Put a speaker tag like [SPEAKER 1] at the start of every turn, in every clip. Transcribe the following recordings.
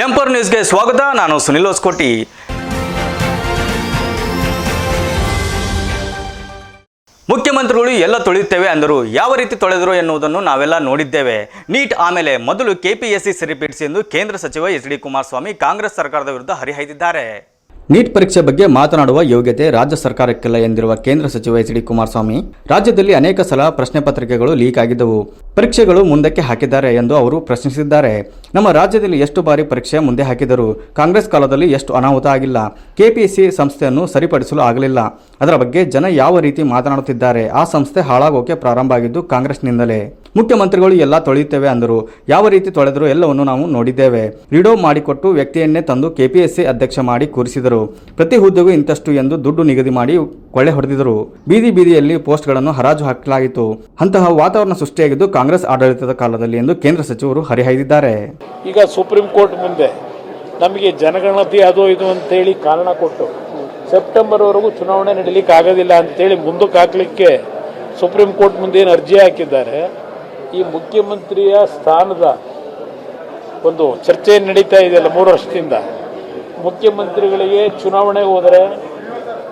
[SPEAKER 1] Empower ನ್ಯೂಸ್ಗೆ ಸ್ವಾಗತ. ನಾನು ಸುನಿಲ್ ಹೊಸಕೋಟಿ. ಮುಖ್ಯಮಂತ್ರಿಗಳು ಎಲ್ಲ ತೊಳೆಯುತ್ತೇವೆ ಅಂದರು. ಯಾವ ರೀತಿ ತೊಳೆದರು ಎನ್ನುವುದನ್ನು ನಾವೆಲ್ಲ ನೋಡಿದ್ದೇವೆ. ನೀಟ್ ಆಮೇಲೆ ಮೊದಲು ಕೆಪಿಎಸ್ಸಿ ಸರಿಪಡಿಸಿ ಎಂದು ಕೇಂದ್ರ ಸಚಿವ ಎಚ್.ಡಿ. ಕುಮಾರಸ್ವಾಮಿ ಕಾಂಗ್ರೆಸ್ ಸರ್ಕಾರದ ವಿರುದ್ಧ ಹರಿಹಾಯ್ದಿದ್ದಾರೆ. ನೀಟ್ ಪರೀಕ್ಷೆ ಬಗ್ಗೆ ಮಾತನಾಡುವ ಯೋಗ್ಯತೆ ರಾಜ್ಯ ಸರ್ಕಾರಕ್ಕಿಲ್ಲ ಎಂದಿರುವ ಕೇಂದ್ರ ಸಚಿವ ಎಚ್.ಡಿ. ಕುಮಾರಸ್ವಾಮಿ, ರಾಜ್ಯದಲ್ಲಿ ಅನೇಕ ಸಲ ಪ್ರಶ್ನೆ ಪತ್ರಿಕೆಗಳು ಲೀಕ್ ಆಗಿದ್ದವು, ಪರೀಕ್ಷೆಗಳು ಮುಂದಕ್ಕೆ ಹಾಕಿದ್ದಾರೆ ಎಂದು ಅವರು ಪ್ರಶ್ನಿಸಿದ್ದಾರೆ. ನಮ್ಮ ರಾಜ್ಯದಲ್ಲಿ ಎಷ್ಟು ಬಾರಿ ಪರೀಕ್ಷೆ ಮುಂದೆ ಹಾಕಿದರು? ಕಾಂಗ್ರೆಸ್ ಕಾಲದಲ್ಲಿ ಎಷ್ಟು ಅನಾಹುತ ಆಗಿಲ್ಲ? ಕೆಪಿಎಸ್ಸಿ ಸಂಸ್ಥೆಯನ್ನು ಸರಿಪಡಿಸಲು ಆಗಲಿಲ್ಲ. ಅದರ ಬಗ್ಗೆ ಜನ ಯಾವ ರೀತಿ ಮಾತನಾಡುತ್ತಿದ್ದಾರೆ? ಆ ಸಂಸ್ಥೆ ಹಾಳಾಗೋಕೆ ಪ್ರಾರಂಭ ಆಗಿದ್ದು ಕಾಂಗ್ರೆಸ್ನಿಂದಲೇ. ಮುಖ್ಯಮಂತ್ರಿಗಳು ಎಲ್ಲ ತೊಳೆಯುತ್ತೇವೆ ಅಂದರು. ಯಾವ ರೀತಿ ತೊಳೆದರು ಎಲ್ಲವನ್ನು ನಾವು ನೋಡಿದ್ದೇವೆ. ರೀಡೋ ಮಾಡಿಕೊಟ್ಟು ವ್ಯಕ್ತಿಯನ್ನೇ ತಂದು ಕೆಪಿಎಸ್ಸಿ ಅಧ್ಯಕ್ಷ ಮಾಡಿ ಕೂರಿಸಿದರು. ಪ್ರತಿ ಹುದ್ದೆಗೂ ಇಂತಷ್ಟು ಎಂದು ದುಡ್ಡು ನಿಗದಿ ಮಾಡಿ ಕೊಳ್ಳೆ ಹೊಡೆದಿದ್ದರು. ಬೀದಿ ಬೀದಿಯಲ್ಲಿ ಪೋಸ್ಟ್ಗಳನ್ನು ಹರಾಜು ಹಾಕಲಾಯಿತು. ಅಂತಹ ವಾತಾವರಣ ಸೃಷ್ಟಿಯಾಗಿದ್ದು ಕಾಂಗ್ರೆಸ್ ಆಡಳಿತದ ಕಾಲದಲ್ಲಿ ಎಂದು ಕೇಂದ್ರ ಸಚಿವರು ಹರಿಹಾಯ್ದಿದ್ದಾರೆ.
[SPEAKER 2] ಈಗ ಸುಪ್ರೀಂ ಕೋರ್ಟ್ ಮುಂದೆ ನಮಗೆ ಜನಗಣತಿ ಅದು ಇದು ಅಂತೇಳಿ ಕಾರಣ ಕೊಟ್ಟು ಸೆಪ್ಟೆಂಬರ್ವರೆಗೂ ಚುನಾವಣೆ ನಡೀಲಿಕ್ಕೆ ಆಗೋದಿಲ್ಲ ಅಂತೇಳಿ ಮುಂದಕ್ಕೆ ಹಾಕಲಿಕ್ಕೆ ಸುಪ್ರೀಂ ಕೋರ್ಟ್ ಮುಂದೆ ಏನು ಅರ್ಜಿ ಹಾಕಿದ್ದಾರೆ. ಈ ಮುಖ್ಯಮಂತ್ರಿಯ ಸ್ಥಾನದ ಒಂದು ಚರ್ಚೆ ನಡೀತಾ ಇದೆಯಲ್ಲ 3 ವರ್ಷದಿಂದ, ಮುಖ್ಯಮಂತ್ರಿಗಳಿಗೆ ಚುನಾವಣೆಗೆ ಹೋದರೆ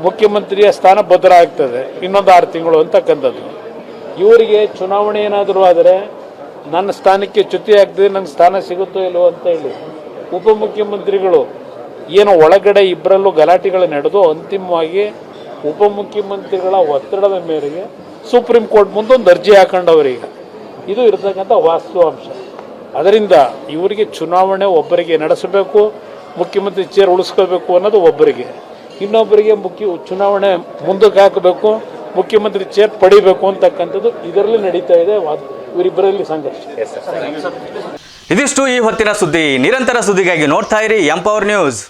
[SPEAKER 2] ಮುಖ್ಯಮಂತ್ರಿಯ ಸ್ಥಾನ ಭದ್ರ ಆಗ್ತದೆ ಇನ್ನೊಂದು 6 ತಿಂಗಳು ಅಂತಕ್ಕಂಥದ್ದು. ಇವರಿಗೆ ಚುನಾವಣೆ ಏನಾದರೂ ಆದರೆ ನನ್ನ ಸ್ಥಾನಕ್ಕೆ ಚ್ಯುತಿ ಆಗ್ತದೆ, ನನ್ನ ಸ್ಥಾನ ಸಿಗುತ್ತೋ ಇಲ್ಲವೋ ಅಂತ ಹೇಳಿ ಉಪಮುಖ್ಯಮಂತ್ರಿಗಳು ಏನು ಒಳಗಡೆ ಇಬ್ಬರಲ್ಲೂ ಗಲಾಟೆಗಳು ನಡೆದು ಅಂತಿಮವಾಗಿ ಉಪಮುಖ್ಯಮಂತ್ರಿಗಳ ಒತ್ತಡದ ಮೇರೆಗೆ ಸುಪ್ರೀಂ ಕೋರ್ಟ್ ಮುಂದೊಂದು ಅರ್ಜಿ ಹಾಕೊಂಡವರೀಗ. ಇದು ಇರತಕ್ಕಂಥ ವಾಸ್ತವಾಂಶ. ಅದರಿಂದ ಇವರಿಗೆ ಚುನಾವಣೆ ಒಬ್ಬರಿಗೆ ನಡೆಸಬೇಕು, ಮುಖ್ಯಮಂತ್ರಿ ಚೇರ್ ಉಳಿಸ್ಕೋಬೇಕು ಅನ್ನೋದು ಒಬ್ಬರಿಗೆ, ಇನ್ನೊಬ್ಬರಿಗೆ ಚುನಾವಣೆ ಮುಂದಕ್ಕೆ ಹಾಕಬೇಕು, ಮುಖ್ಯಮಂತ್ರಿ ಚೇರ್ ಪಡಿಬೇಕು ಅಂತಕ್ಕಂಥದ್ದು ಇದರಲ್ಲಿ ನಡೀತಾ ಇದೆ. ಇವರಿಬ್ಬರಲ್ಲಿ ಸಂಘರ್ಷ.
[SPEAKER 1] ಇದಿಷ್ಟು ಈ ಹೊತ್ತಿನ ಸುದ್ದಿ. ನಿರಂತರ ಸುದ್ದಿಗಾಗಿ ನೋಡ್ತಾ ಇರಿ ಎಂಪವರ್ ನ್ಯೂಸ್.